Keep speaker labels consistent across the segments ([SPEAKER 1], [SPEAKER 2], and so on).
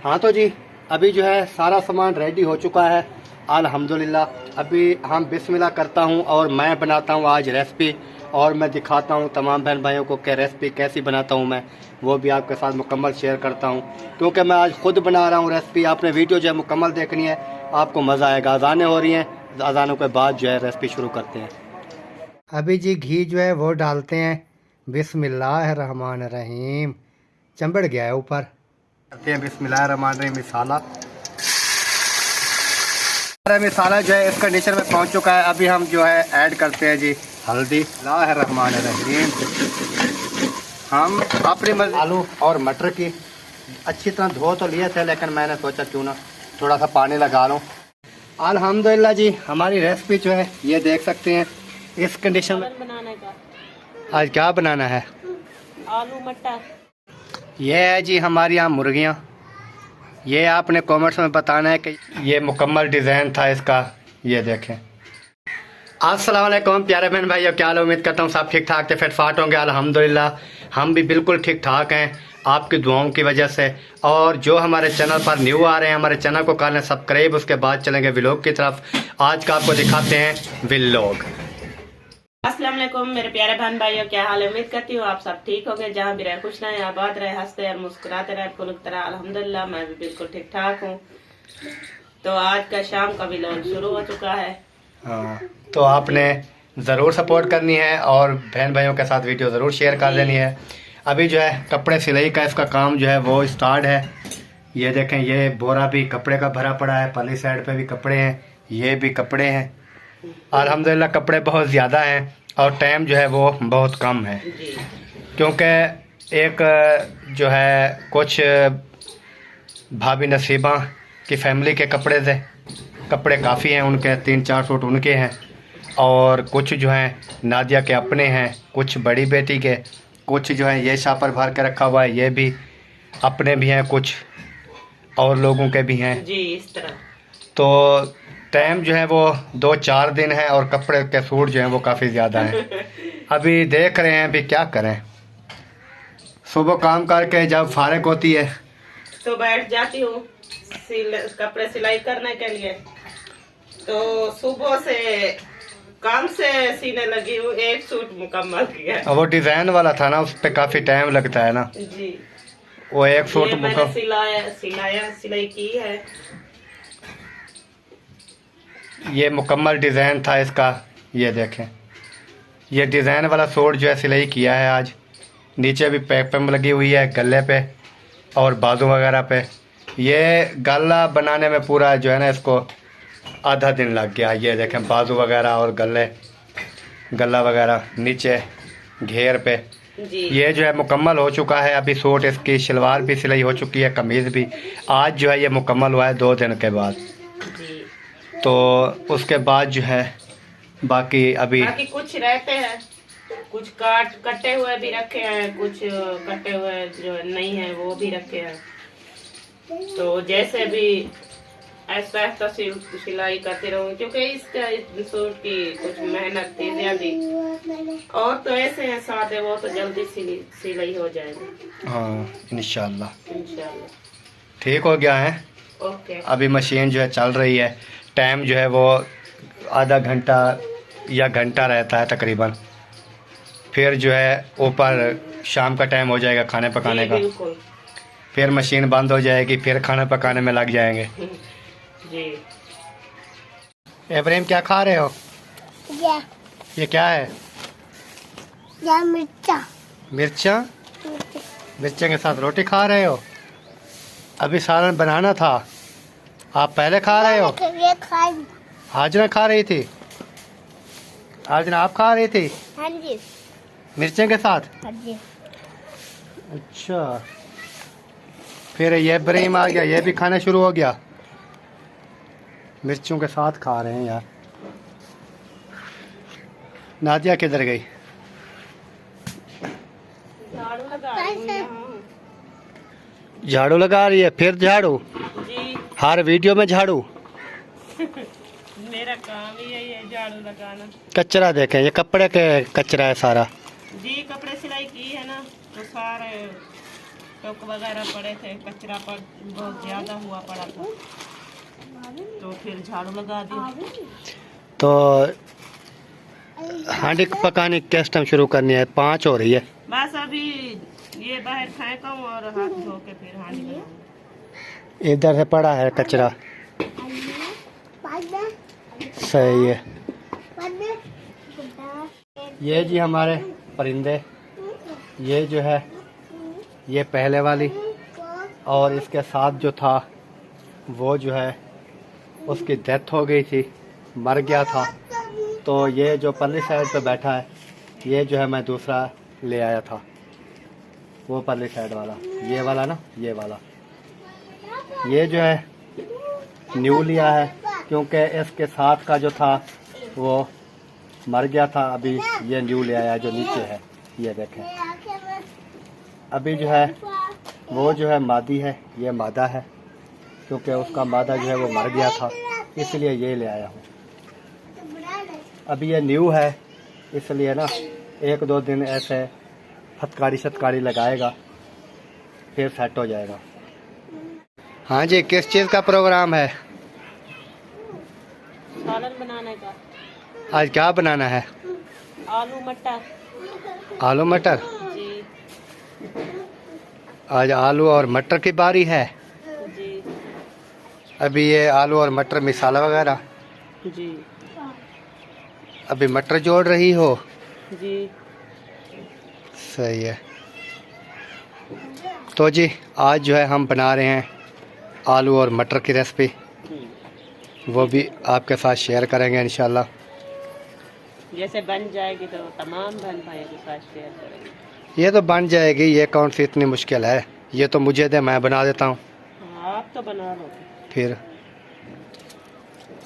[SPEAKER 1] हाँ तो जी अभी जो है सारा सामान रेडी हो चुका है अल्हम्दुलिल्लाह। अभी हम बिस्मिल्लाह करता हूँ और मैं बनाता हूँ आज रेसिपी, और मैं दिखाता हूँ तमाम बहन भाइयों को कि रेसिपी कैसी बनाता हूँ मैं, वो भी आपके साथ मुकम्मल शेयर करता हूँ, क्योंकि मैं आज खुद बना रहा हूँ रेसिपी। आपने वीडियो जो है मुकम्मल देखनी है, आपको मज़ा आएगा। अजानें हो रही हैं, अजानों के बाद जो है रेसिपी शुरू करते हैं। अभी जी घी जो है वो डालते हैं। बिस्मिल्लाहिर्रहमानिर्रहीम। चंबड़ गया है ऊपर। करते हैं बिस्मिल्लाहिर्रहमानिर्रहीम। मसाला जो है इस कंडीशन में पहुंच चुका है। अभी हम जो है ऐड करते हैं जी हल्दी। बिस्मिल्लाहिर्रहमानिर्रहीम। हम अपनी मर्जी आलू और मटर की अच्छी तरह धो तो लिए थे, लेकिन मैंने सोचा क्यों ना थोड़ा सा पानी लगा लूँ। अल्हम्दुलिल्लाह जी हमारी रेसिपी जो है ये देख सकते हैं इस कंडीशन में।
[SPEAKER 2] बनाने का
[SPEAKER 1] आज क्या बनाना है?
[SPEAKER 2] आलू मटर।
[SPEAKER 1] ये है जी हमारी यहाँ मुर्गियाँ। ये आपने कमेंट्स में बताना है कि ये मुकम्मल डिज़ाइन था इसका। ये देखें। अस्सलाम वालेकुम प्यारे बहन भाइयों, क्या हाल है? उम्मीद करता हूँ सब ठीक ठाक थे, फिट फाट होंगे। अल्हम्दुलिल्लाह हम भी बिल्कुल ठीक ठाक हैं आपकी दुआओं की वजह से। और जो हमारे चैनल पर न्यू आ रहे हैं, हमारे चैनल को कर लें सब्सक्राइब, उसके बाद चलेंगे व्लॉग की तरफ। आज का आपको दिखाते हैं व्लॉग।
[SPEAKER 2] अस्सलाम वालेकुम मेरे प्यारे बहन भाइयों, क्या हाल है? उम्मीद करती हूँ आप सब ठीक होंगे। जहाँ भी रहे खुश रहे, आबाद रहे, हंसते और मुस्कुराते रहे, फुल तरह। अल्हम्दुलिल्लाह मैं भी बिल्कुल ठीक ठाक हूँ। तो आज का शाम का व्लॉग शुरू हो चुका है।
[SPEAKER 1] हाँ तो आपने ज़रूर सपोर्ट करनी है और बहन भाइयों के साथ वीडियो ज़रूर शेयर कर देनी है। अभी जो है कपड़े सिलाई का इसका काम जो है वो स्टार्ट है। ये देखें, ये बोरा भी कपड़े का भरा पड़ा है, पल्ली साइड पे भी कपड़े हैं, ये भी कपड़े हैं। अल्हम्दुलिल्लाह कपड़े बहुत ज़्यादा हैं और टाइम जो है वो बहुत कम है, क्योंकि एक जो है कुछ भाभी नसीबा की फैमिली के कपड़े थे, कपड़े काफ़ी हैं उनके, 3-4 सूट उनके हैं, और कुछ जो हैं नादिया के अपने हैं, कुछ बड़ी बेटी के, कुछ जो है ये शापर भर के रखा हुआ है, ये भी अपने भी हैं, कुछ और लोगों के भी हैं
[SPEAKER 2] जी इस तरह।
[SPEAKER 1] तो टाइम जो है वो 2-4 दिन है और कपड़े के सूट जो हैं वो काफ़ी ज़्यादा हैं। अभी देख रहे हैं अभी क्या करें। सुबह काम करके जब फारिग होती है
[SPEAKER 2] तो बैठ जाती हूँ कपड़े सिलाई करने के लिए। तो सुबह से काम से सीने लगी हूँ, एक सूट मुकम्मल किया।
[SPEAKER 1] अब वो डिज़ाइन वाला था ना, उस पर काफ़ी टाइम लगता है ना
[SPEAKER 2] जी।
[SPEAKER 1] वो एक सूट
[SPEAKER 2] मैंने सिलाई की है।
[SPEAKER 1] ये मुकम्मल डिज़ाइन था इसका। ये देखें, ये डिज़ाइन वाला सूट जो है सिलाई किया है आज। नीचे भी पैम लगी हुई है गले पे और बाजू वगैरह पे। ये गला बनाने में पूरा जो है ना इसको आधा दिन लग गया। ये देखें बाजू वगैरह और गला वगैरह नीचे घेर पे
[SPEAKER 2] जी।
[SPEAKER 1] ये जो है मुकम्मल हो चुका है। अभी सूट इसकी शलवार भी सिलाई हो चुकी है, कमीज़ भी आज जो है ये मुकम्मल हुआ है 2 दिन के बाद।
[SPEAKER 2] जी।
[SPEAKER 1] तो उसके बाद जो है बाकी
[SPEAKER 2] कुछ रहते हैं, कुछ कटे हुए भी रखे हैं, कुछ कटे हुए जो नहीं है वो भी रखे हैं। तो जैसे भी ऐसा ऐसा सिलाई करती रहूँ, क्योंकि इस सूट की कुछ मेहनत थी ज्यादा। और तो ऐसे हैं सादे, वो तो जल्दी सिलाई हो जाएगी।
[SPEAKER 1] हाँ इंशाल्लाह
[SPEAKER 2] इंशाल्लाह
[SPEAKER 1] ठीक हो गया है।
[SPEAKER 2] ओके।
[SPEAKER 1] अभी मशीन जो है चल रही है। टाइम जो है वो आधा घंटा या घंटा रहता है तकरीबन। फिर जो है ऊपर शाम का टाइम हो जाएगा खाने पकाने का, फिर मशीन बंद हो जाएगी, फिर खाना पकाने में लग जाएंगे।
[SPEAKER 2] जी।
[SPEAKER 1] इब्राहिम क्या खा रहे हो? ये क्या है? मिर्चा। मिर्चा के साथ रोटी खा रहे हो? अभी सालन बनाना था, आप पहले खा रहे हो? हाजना खा रही थी? हाजना आप खा रही थी?
[SPEAKER 3] हाँ जी।
[SPEAKER 1] मिर्चें के साथ?
[SPEAKER 3] हाँ जी।
[SPEAKER 1] अच्छा, फिर ये इब्राहिम आ गया, ये भी खाना शुरू हो गया। मिर्चों के साथ खा रहे हैं यार। नादिया किधर गई? झाड़ू लगा रही है। फिर झाड़ू?
[SPEAKER 2] जी।
[SPEAKER 1] हर वीडियो में झाड़ू?
[SPEAKER 2] मेरा काम ही है झाड़ू लगाना।
[SPEAKER 1] कचरा देखें, ये कपड़े के कचरा है सारा।
[SPEAKER 2] जी कपड़े सिलाई की है ना, तो सारे टोक वगैरह पड़े थे, कचरा पर बहुत ज़्यादा हुआ पड़ा था, तो फिर झाड़ू लगा दिया।
[SPEAKER 1] तो हांडी पकाने किस टाइम शुरू करनी है? 5 हो रही है।
[SPEAKER 2] बस अभी ये बाहर फेंका हूँ और हाथ धो के फिर हांडी बनाऊंगी।
[SPEAKER 1] इधर से पड़ा है कचरा। सही है। ये जी हमारे परिंदे, ये जो है ये पहले वाली, और इसके साथ जो था वो जो है उसकी डेथ हो गई थी, मर गया था। तो ये जो परली साइड पे बैठा है ये जो है मैं दूसरा ले आया था, वो परली साइड वाला, ये वाला ना, ये वाला। ये जो है न्यू लिया है क्योंकि इसके साथ का जो था वो मर गया था। अभी ये न्यू ले आया जो नीचे है, ये देखें। अभी जो है वो जो है मादी है, ये मादा है क्योंकि उसका मादा जो है वो मर गया था, इसलिए ये ले आया हूँ। अभी ये न्यू है इसलिए ना 1-2 दिन ऐसे फटकारी शतकारी लगाएगा, फिर सेट हो जाएगा। हाँ जी, किस चीज़ का प्रोग्राम है?
[SPEAKER 2] सालन बनाने का।
[SPEAKER 1] आज क्या बनाना है?
[SPEAKER 2] आलू मटर।
[SPEAKER 1] आलू मटर?
[SPEAKER 2] जी
[SPEAKER 1] आज आलू और मटर की बारी है।
[SPEAKER 2] जी
[SPEAKER 1] अभी ये आलू और मटर मसाला वगैरह,
[SPEAKER 2] जी
[SPEAKER 1] अभी मटर जोड़ रही हो?
[SPEAKER 2] जी।
[SPEAKER 1] सही है। तो जी आज जो है हम बना रहे हैं आलू और मटर की रेसिपी, वो भी आपके साथ शेयर करेंगे इंशाल्लाह।
[SPEAKER 2] जैसे बन जाएगी तो तमाम बहन भाइयों के साथ शेयर करेंगे।
[SPEAKER 1] ये तो बन जाएगी, ये कौन सी इतनी मुश्किल है? ये तो मुझे दे, मैं बना देता हूँ।
[SPEAKER 2] आप तो बना लोगे।
[SPEAKER 1] फिर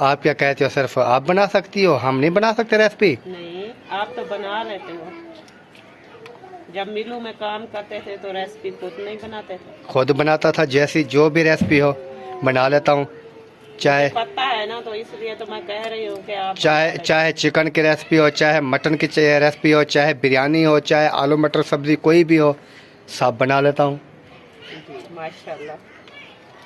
[SPEAKER 1] आप क्या कहते हो? सिर्फ आप बना सकती हो, हम नहीं बना सकते रेसिपी?
[SPEAKER 2] नहीं, आप तो बना लेते हो। जब मिलों में काम करते थे तो रेसिपी खुद नहीं बनाते थे?
[SPEAKER 1] खुद बनाता था, जैसी जो भी रेसिपी हो बना लेता हूँ। चाहे
[SPEAKER 2] पता है ना, तो इसलिए तो मैं कह रही हूँ कि आप
[SPEAKER 1] चाहे चिकन की रेसिपी हो, चाहे मटन की रेसिपी हो, चाहे बिरयानी हो, चाहे आलू मटर सब्जी कोई भी हो, सब बना लेता हूँ।
[SPEAKER 2] माशाल्लाह।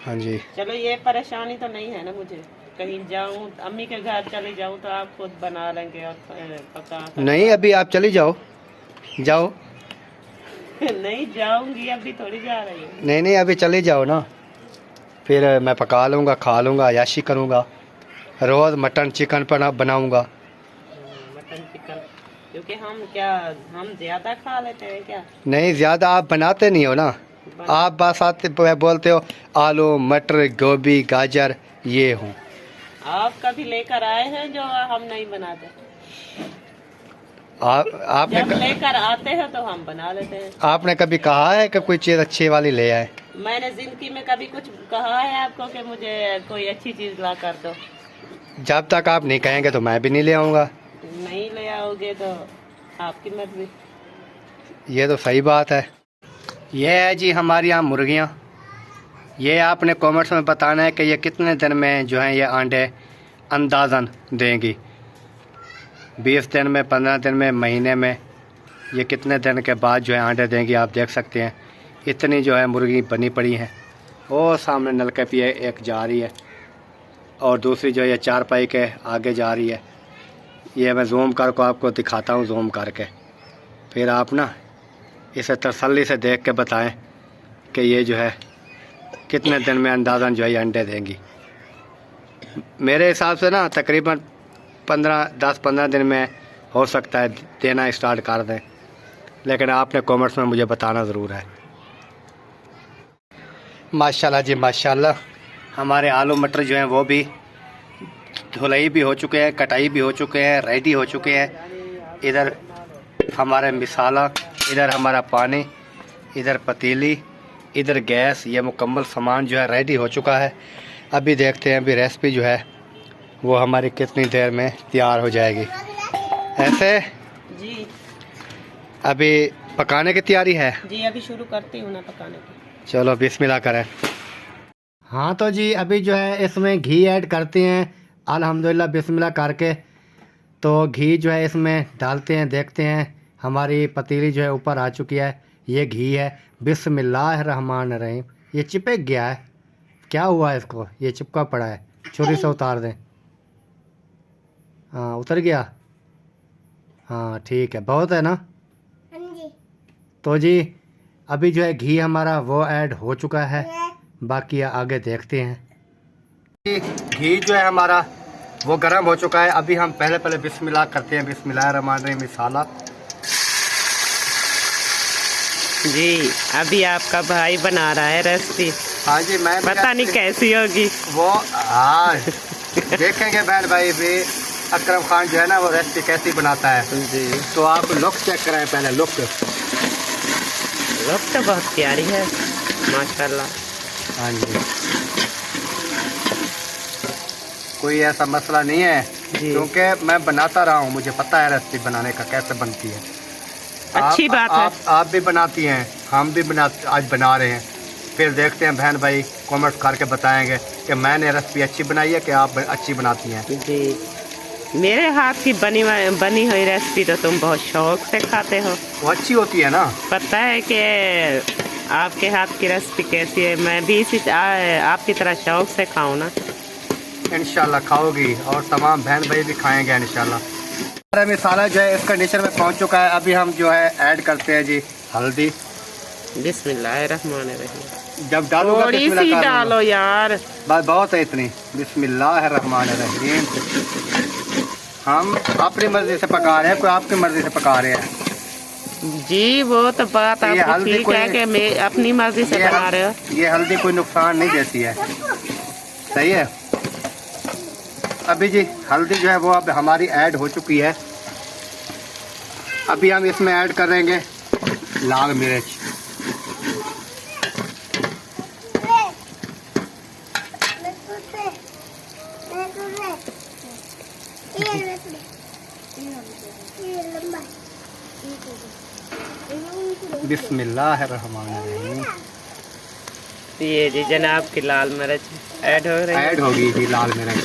[SPEAKER 1] हाँ जी।
[SPEAKER 2] चलो ये परेशानी तो नहीं है ना मुझे, कहीं जाऊँ अम्मी के घर चली जाऊँ तो आप खुद बना लेंगे और पका।
[SPEAKER 1] नहीं, अभी आप चली जाओ, जाओ।
[SPEAKER 2] नहीं जाऊंगी, अभी थोड़ी जा रही हूँ।
[SPEAKER 1] नहीं, अभी चली जाओ ना, फिर मैं पका लूँगा, खा लूँगा, याशी करूँगा। रोज़ मटन चिकन पर बनाऊँगा।
[SPEAKER 2] मटन चिकन क्योंकि हम ज़्यादा खा लेते हैं क्या?
[SPEAKER 1] नहीं, ज़्यादा आप बनाते नहीं हो ना, आप बस आते बोलते हो आलू मटर गोभी गाजर ये हूँ।
[SPEAKER 2] आप कभी लेकर आए हैं जो हम नहीं बनाते?
[SPEAKER 1] आपने
[SPEAKER 2] जब लेकर आते हैं तो हम बना लेते हैं।
[SPEAKER 1] आपने कभी कहा है कि कोई चीज़ अच्छी वाली ले आए?
[SPEAKER 2] मैंने जिंदगी में कभी कुछ कहा है आपको कि मुझे कोई अच्छी चीज़ ला कर दो?
[SPEAKER 1] जब तक आप नहीं कहेंगे तो मैं भी नहीं ले आऊँगा।
[SPEAKER 2] नहीं ले आओगे तो आपकी मर्जी।
[SPEAKER 1] ये तो सही बात है। ये है जी हमारी यहाँ मुर्गियाँ। ये आपने कमेंट्स में बताना है कि ये कितने दिन में जो है ये अंडे अंदाज़न देंगी। 20 दिन में, 15 दिन में, महीने में, ये कितने दिन के बाद जो है अंडे देंगी। आप देख सकते हैं इतनी जो है मुर्गी बनी पड़ी हैं। वो सामने नलके पे एक जा रही है और दूसरी जो है चारपाई के आगे जा रही है। ये मैं जूम करके आपको दिखाता हूँ, जूम करके, फिर आप ना इसे तसल्ली से देख के बताएं कि ये जो है कितने दिन में अंदाज़न जो है अंडे देंगी। मेरे हिसाब से ना तकरीबन 10-15 दिन में हो सकता है देना स्टार्ट कर दें, लेकिन आपने कमेंट्स में मुझे बताना ज़रूर है। माशाल्लाह जी माशाल्लाह, हमारे आलू मटर जो हैं वो भी धुलाई भी हो चुके हैं, कटाई भी हो चुके हैं, रेडी हो चुके हैं। इधर हमारे मसाला, इधर हमारा पानी, इधर पतीली, इधर गैस, ये मुकम्मल सामान जो है रेडी हो चुका है। अभी देखते हैं अभी रेसिपी जो है वो हमारी कितनी देर में तैयार हो जाएगी। ऐसे
[SPEAKER 2] जी
[SPEAKER 1] अभी पकाने की तैयारी है
[SPEAKER 2] जी, अभी शुरू करती हूँ ना पकाने की।
[SPEAKER 1] चलो बिस्मिल्लाह करें। हाँ तो जी अभी जो है इसमें घी ऐड करते हैं अल्हम्दुलिल्लाह बिस्मिल्लाह करके। तो घी जो है इसमें डालते हैं, देखते हैं हमारी पतीली जो है ऊपर आ चुकी है। ये घी है। बिस्मिल्लाहिर्रहमानिर्रहीम। ये चिपक गया है, क्या हुआ है इसको? ये चिपका पड़ा है, छुरी से उतार दें। हाँ उतर गया। हाँ ठीक है, बहुत है ना। तो जी अभी जो है घी हमारा वो ऐड हो चुका है, बाकी आगे देखते हैं। घी जो है हमारा वो गर्म हो चुका है। अभी हम पहले बिस्मिल्लाह करते हैं। बिस्मिल्लाहिर्रहमानिर्रहीम। मसाला
[SPEAKER 2] जी अभी आपका भाई बना रहा है रेसिपी।
[SPEAKER 1] हाँ जी, मैं
[SPEAKER 2] पता नहीं कैसी होगी
[SPEAKER 1] वो। हाँ देखेंगे बहन भाई भी अकरम खान जो है ना वो रेसिपी कैसी बनाता है
[SPEAKER 2] जी।
[SPEAKER 1] तो आप लुक चेक कराएं पहले। लुक
[SPEAKER 2] तो बहुत प्यारी है माशाल्लाह।
[SPEAKER 1] हाँ जी, कोई ऐसा मसला नहीं है क्योंकि मैं बनाता रहा हूँ, मुझे पता है रेसिपी बनाने का कैसे बनती है।
[SPEAKER 2] अच्छी बात है।
[SPEAKER 1] आप भी बनाती हैं, हम भी आज बना रहे हैं। फिर देखते हैं बहन भाई कमेंट्स करके बताएंगे कि मैंने रेसिपी अच्छी बनाई है कि आप अच्छी बनाती हैं।
[SPEAKER 2] जी मेरे हाथ की बनी हुई रेसिपी तो तुम बहुत शौक से खाते हो।
[SPEAKER 1] वो अच्छी होती है ना।
[SPEAKER 2] पता है कि आपके हाथ की रेसिपी कैसी है, मैं भी इसी आपकी तरह शौक से खाऊं ना।
[SPEAKER 1] इंशाल्लाह खाओगी और तमाम बहन भाई भी खाएंगे इंशाल्लाह। हमारा मसाला जो है इस कंडीशन में पहुंच चुका है। अभी हम जो है ऐड करते हैं जी हल्दी।
[SPEAKER 2] बिस्मिल्लाहिर्रहमानिर्रहीम।
[SPEAKER 1] जब डालो
[SPEAKER 2] थोड़ी सी डालो यार,
[SPEAKER 1] बस बहुत है इतनी। बिस्मिल्लाहिर्रहमानिर्रहीम। हम अपनी मर्जी से पका रहे हैं, कोई आपकी मर्जी से पका रहे हैं
[SPEAKER 2] जी। वो तो बात आपकी ठीक है कि मैं अपनी मर्जी से बना रहे हो।
[SPEAKER 1] ये हल्दी कोई नुकसान नहीं देती है, सही है। अभी जी हल्दी जो है वो अब हमारी ऐड हो चुकी है। अभी हम इसमें ऐड करेंगे लाल मिर्च। बिस्मिल्लाहिर्रहमानिर्रहीम।
[SPEAKER 2] ये जी जनाब की लाल मिर्च ऐड हो रही है।
[SPEAKER 1] ऐड होगी जी लाल मिर्च।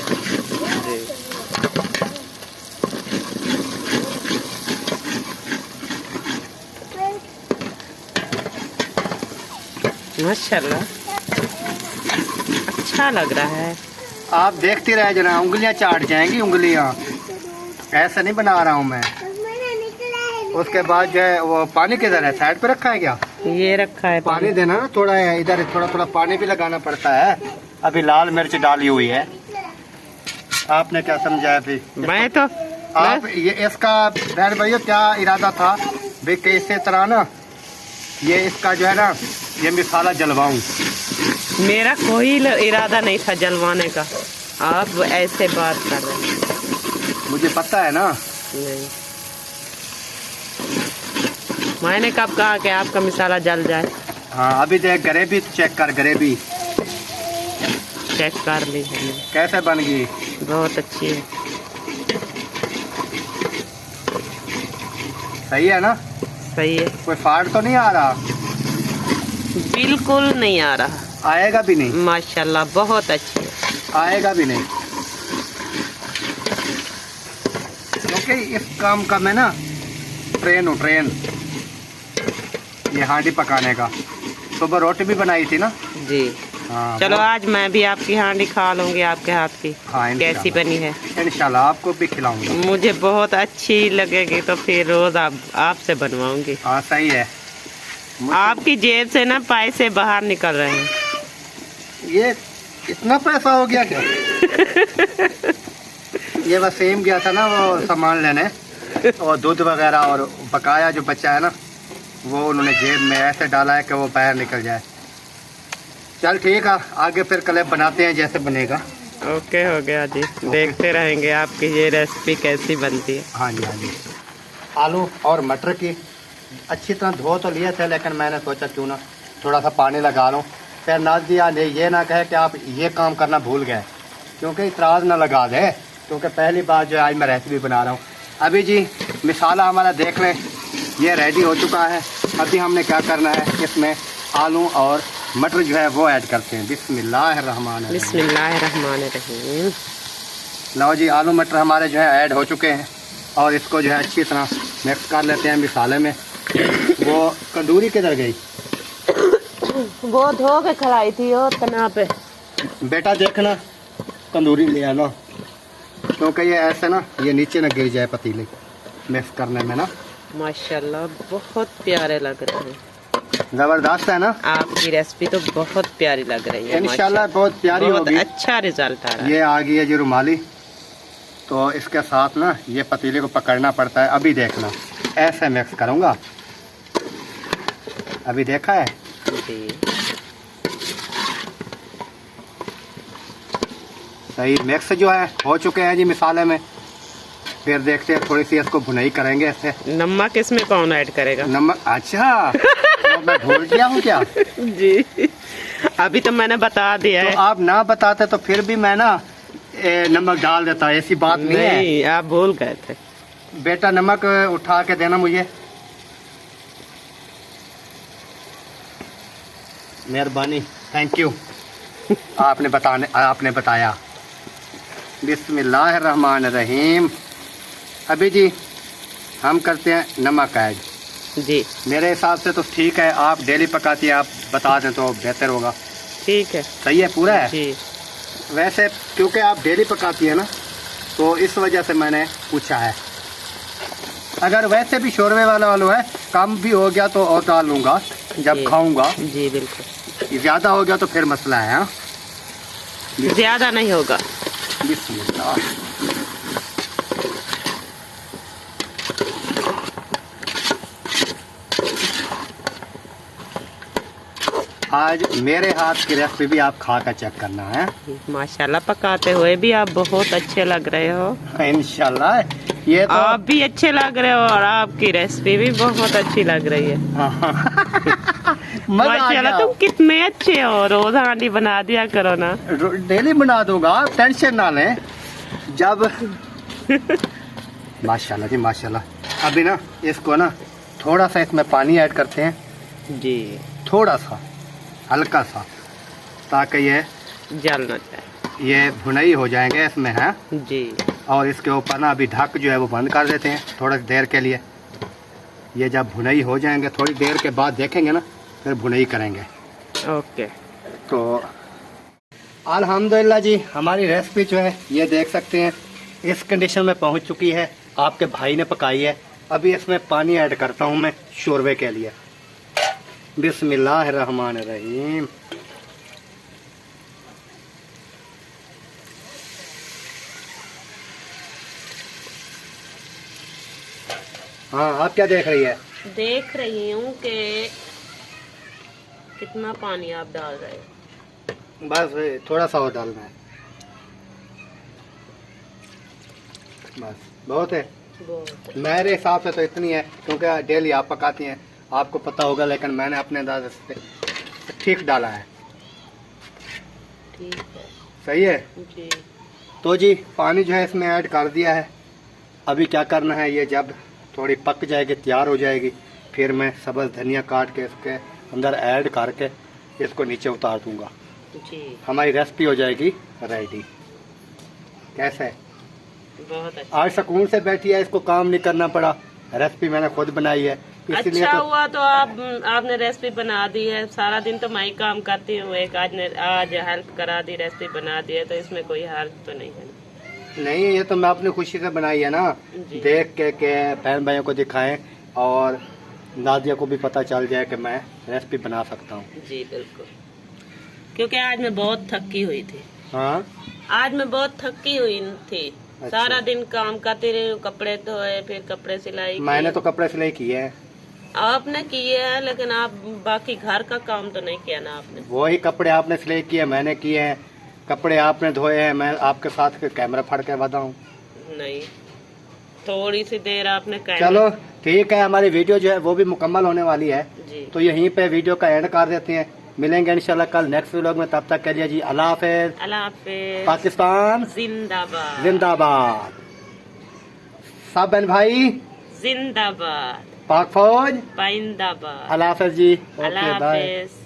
[SPEAKER 2] जी माशाल्लाह अच्छा लग रहा है।
[SPEAKER 1] आप देखते रहे जना, उंगलियां चाट जाएंगी उंगलियां। ऐसा नहीं बना रहा हूँ मैं। उसके बाद जो है वो पानी किधर है? साइड पे रखा है क्या?
[SPEAKER 2] ये रखा है
[SPEAKER 1] पानी देना ना थोड़ा है, इधर थोड़ा पानी भी लगाना पड़ता है। अभी लाल मिर्च डाली हुई है। आपने क्या समझा है फिर?
[SPEAKER 2] मैं तो
[SPEAKER 1] आप ये इसका बहन भैया क्या इरादा था भाई कि इसी तरह ना ये इसका जो है ना ये मसाला जलवाऊं।
[SPEAKER 2] मेरा कोई इरादा नहीं था जलवाने का, आप ऐसे बात कर रहे हैं।
[SPEAKER 1] मुझे पता है ना।
[SPEAKER 2] नहीं मैंने कब कहा कि आपका मसाला जल जाए।
[SPEAKER 1] हाँ अभी देख ग्रेवी चेक कर, ग्रेवी
[SPEAKER 2] चेक कर ली हमने।
[SPEAKER 1] कैसे बन गई?
[SPEAKER 2] बहुत अच्छी है।
[SPEAKER 1] सही है ना?
[SPEAKER 2] सही है।
[SPEAKER 1] कोई फाड़ तो नहीं आ रहा?
[SPEAKER 2] बिल्कुल नहीं आ रहा।
[SPEAKER 1] आएगा भी नहीं।
[SPEAKER 2] माशाल्लाह बहुत अच्छी है।
[SPEAKER 1] आएगा भी नहीं क्योंकि इस काम का मैं ना ट्रेन हूँ, ट्रेन। ये हांडी पकाने का। सुबह रोटी भी बनाई थी ना
[SPEAKER 2] जी।
[SPEAKER 1] हाँ
[SPEAKER 2] चलो आज मैं भी आपकी हांडी खा लूंगी, आपके हाथ की।
[SPEAKER 1] हाँ
[SPEAKER 2] कैसी बनी है?
[SPEAKER 1] इंशाल्लाह आपको भी खिलाऊंगा।
[SPEAKER 2] मुझे बहुत अच्छी लगेगी तो फिर रोज आपसे बनवाऊंगी।
[SPEAKER 1] हाँ सही है।
[SPEAKER 2] आपकी जेब से ना पैसे बाहर निकल रहे हैं।
[SPEAKER 1] ये इतना पैसा हो गया क्या? ये बस सेम गया था ना वो सामान लेने और दूध वगैरह और बकाया जो बचा है ना वो उन्होंने जेब में ऐसे डाला है कि वो बाहर निकल जाए। चल ठीक है, आगे फिर कल बनाते हैं जैसे बनेगा।
[SPEAKER 2] ओके हो गया जी। देखते रहेंगे आपकी ये रेसिपी कैसी बनती है।
[SPEAKER 1] हाँ जी हाँ जी। आलू और मटर की अच्छी तरह धो तो लिए थे लेकिन मैंने सोचा क्यों ना थोड़ा सा पानी लगा लूँ। फिर नाज़िया ने ये ना कहे कि आप ये काम करना भूल गए, क्योंकि इतराज़ ना लगा दे, क्योंकि पहली बार जो आज मैं रेसिपी बना रहा हूँ। अभी जी मसाला हमारा देख लें ये रेडी हो चुका है। अभी हमने क्या करना है, इसमें आलू और मटर जो है वो ऐड करते हैं।
[SPEAKER 2] बिस्मिल्लाहिर्रहमानिर्रहीम।
[SPEAKER 1] लो जी आलू मटर हमारे जो है ऐड हो चुके हैं और इसको जो है अच्छी तरह मिक्स कर लेते हैं मसाले में। वो कंदूरी किधर गई?
[SPEAKER 2] वो धो के खलाई थी वो तना पे।
[SPEAKER 1] बेटा देखना कंदूरी ले आना, क्योंकि ये ऐसे ना ये नीचे ना गिर जाए पतीले मिक्स करने में ना।
[SPEAKER 2] माशाल्लाह बहुत प्यारे लग रहे हैं,
[SPEAKER 1] जबरदस्त है ना।
[SPEAKER 2] आपकी रेसिपी तो बहुत प्यारी लग रही है।
[SPEAKER 1] इंशाल्लाह बहुत प्यारी
[SPEAKER 2] बहुत
[SPEAKER 1] होगी।
[SPEAKER 2] अच्छा रिजल्ट आ रहा है।
[SPEAKER 1] ये आ गई है जी रुमाली, तो इसके साथ ना ये पतीले को पकड़ना पड़ता है। अभी देखना ऐसे मिक्स करूँगा, अभी देखा है
[SPEAKER 2] जी।
[SPEAKER 1] सही मिक्स जो है हो चुके हैं जी मिसाले में। फिर देखते हैं थोड़ी सी इसको भुनाई करेंगे इससे।
[SPEAKER 2] नमक इसमें कौन ऐड करेगा?
[SPEAKER 1] नमक? अच्छा तो मैं भूल गया हूँ क्या?
[SPEAKER 2] जी अभी तो मैंने बता दिया है।
[SPEAKER 1] तो आप ना बताते तो फिर भी मैं ना नमक डाल देता, ऐसी बात नहीं है।
[SPEAKER 2] नहीं आप भूल गए थे।
[SPEAKER 1] बेटा नमक उठा के देना मुझे, मेहरबानी, थैंक यू। आपने बताया। बिस्मिल्लाहिर्रहमानिर्रहीम। अभी जी हम करते हैं नमक ऐड।
[SPEAKER 2] जी
[SPEAKER 1] मेरे हिसाब से तो ठीक है, आप डेली पकाती हैं, आप बता दें तो बेहतर होगा।
[SPEAKER 2] ठीक है,
[SPEAKER 1] सही है, पूरा है।
[SPEAKER 2] जी
[SPEAKER 1] वैसे क्योंकि आप डेली पकाती है ना, तो इस वजह से मैंने पूछा है। अगर वैसे भी शोरबे वाला आलू है, कम भी हो गया तो और डाल लूँगा जब खाऊंगा।
[SPEAKER 2] जी बिल्कुल।
[SPEAKER 1] ज़्यादा हो गया तो फिर मसला है। हाँ
[SPEAKER 2] ज्यादा नहीं होगा।
[SPEAKER 1] बिस्मिल्लाह। आज मेरे हाथ की रेसिपी भी आप खा कर चेक करना है।
[SPEAKER 2] माशाल्लाह पकाते हुए भी आप बहुत अच्छे लग रहे हो।
[SPEAKER 1] इंशाल्लाह। ये तो
[SPEAKER 2] आप भी अच्छे लग रहे हो और आपकी रेसिपी भी बहुत अच्छी लग रही है। माशाल्लाह तुम कितने अच्छे हो। रोज हांडी बना दिया करो ना।
[SPEAKER 1] डेली बना दूंगा, टेंशन ना लें। जब माशाल्लाह जी माशाल्लाह। अभी ना इसको ना थोड़ा सा इसमें पानी ऐड करते हैं
[SPEAKER 2] जी,
[SPEAKER 1] थोड़ा सा हल्का सा, ताकि ये
[SPEAKER 2] जलना चाहिए।
[SPEAKER 1] ये भुनाई हो जाएंगे इसमें है
[SPEAKER 2] जी।
[SPEAKER 1] और इसके ऊपर ना अभी ढक जो है वो बंद कर देते हैं थोड़ी देर के लिए। ये जब भुनाई हो जाएंगे थोड़ी देर के बाद देखेंगे ना, फिर भुनाई करेंगे।
[SPEAKER 2] ओके।
[SPEAKER 1] तो अल्हम्दुलिल्लाह जी हमारी रेसिपी जो है ये देख सकते हैं इस कंडीशन में पहुंच चुकी है। आपके भाई ने पकाई है। अभी इसमें पानी ऐड करता हूं मैं शोरबे के लिए। बिस्मिल्लाहिर्रहमानिर्रहीम। हाँ आप क्या देख रही है?
[SPEAKER 2] देख रही हूँ कि कितना पानी आप डाल रहे हो।
[SPEAKER 1] बस थोड़ा सा और डालना है, बस बहुत है। मेरे हिसाब से तो इतनी है, क्योंकि डेली आप पकाती हैं, आपको पता होगा, लेकिन मैंने अपने अंदाजे से ठीक डाला है।
[SPEAKER 2] ठीक है,
[SPEAKER 1] सही है
[SPEAKER 2] जी।
[SPEAKER 1] तो जी पानी जो है इसमें ऐड कर दिया है। अभी क्या करना है, ये जब थोड़ी पक जाएगी, तैयार हो जाएगी, फिर मैं सब्ज़ धनिया काट के इसके अंदर ऐड करके इसको नीचे उतार दूंगा।
[SPEAKER 2] जी
[SPEAKER 1] हमारी रेसिपी हो जाएगी रेडी। कैसे?
[SPEAKER 2] बहुत अच्छा।
[SPEAKER 1] आज सुकून से बैठी है, इसको काम नहीं करना पड़ा। रेसिपी मैंने खुद बनाई है, इसलिए
[SPEAKER 2] अच्छा
[SPEAKER 1] तो
[SPEAKER 2] हुआ तो आपने रेसिपी बना दी है। सारा दिन तो मैं ही काम करती हूँ, एक आज हेल्प करा दी, रेसिपी बना दी है, तो इसमें कोई हार्ज तो नहीं है।
[SPEAKER 1] नहीं, ये तो मैं अपनी खुशी से बनाई है ना, देख के बहन भाइयों को दिखाएं और नादिया को भी पता चल जाए कि मैं रेसिपी बना सकता हूँ।
[SPEAKER 2] जी बिल्कुल, क्योंकि आज मैं बहुत थकी हुई थी।
[SPEAKER 1] हाँ
[SPEAKER 2] आज मैं बहुत थकी हुई थी।
[SPEAKER 1] अच्छा।
[SPEAKER 2] सारा दिन काम करती रही हूँ, कपड़े धोए, फिर कपड़े सिलाई।
[SPEAKER 1] मैंने तो कपड़े सिलाई किए हैं।
[SPEAKER 2] आपने किए हैं, लेकिन आप बाकी घर का काम तो नहीं किया ना आपने।
[SPEAKER 1] वही कपड़े आपने सिलाई किए, मैंने किए हैं। कपड़े आपने धोए हैं, मैं आपके साथ कैमरा फाड़ के बताऊँ?
[SPEAKER 2] नहीं, थोड़ी सी देर आपने
[SPEAKER 1] चलो ठीक है, हमारी वीडियो जो है वो भी मुकम्मल होने वाली है
[SPEAKER 2] जी।
[SPEAKER 1] तो यहीं पे वीडियो का एंड कर देते हैं। मिलेंगे इंशाल्लाह कल नेक्स्ट व्लॉग में, तब तक के लिए जी अल्लाह हाफिज।
[SPEAKER 2] अल्लाह हाफिज।
[SPEAKER 1] पाकिस्तान
[SPEAKER 2] जिंदाबाद।
[SPEAKER 1] जिंदाबाद। सब बहन भाई
[SPEAKER 2] जिंदाबाद।
[SPEAKER 1] पाक फौज
[SPEAKER 2] पाइंदाबाद।
[SPEAKER 1] अल्लाह हाफिज जी।
[SPEAKER 2] अल्लाह
[SPEAKER 1] ओके बाय।
[SPEAKER 2] हाफिज।